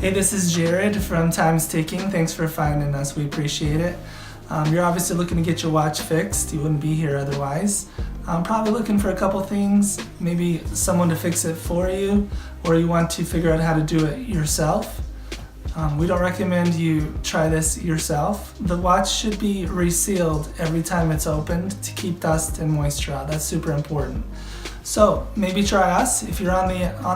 Hey, this is Jared from Time's Ticking. Thanks for finding us. We appreciate it. You're obviously looking to get your watch fixed. You wouldn't be here otherwise. Probably looking for a couple things, maybe someone to fix it for you, or you want to figure out how to do it yourself. We don't recommend you try this yourself. The watch should be resealed every time it's opened to keep dust and moisture out. That's super important. So maybe try us. If you're on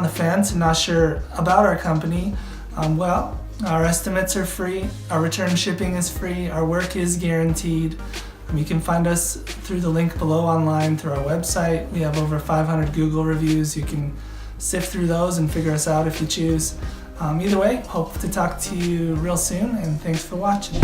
the fence and not sure about our company, our estimates are free, our return shipping is free, our work is guaranteed. You can find us through the link below online through our website. We have over 500 Google reviews. You can sift through those and figure us out if you choose. Either way, hope to talk to you real soon, and thanks for watching.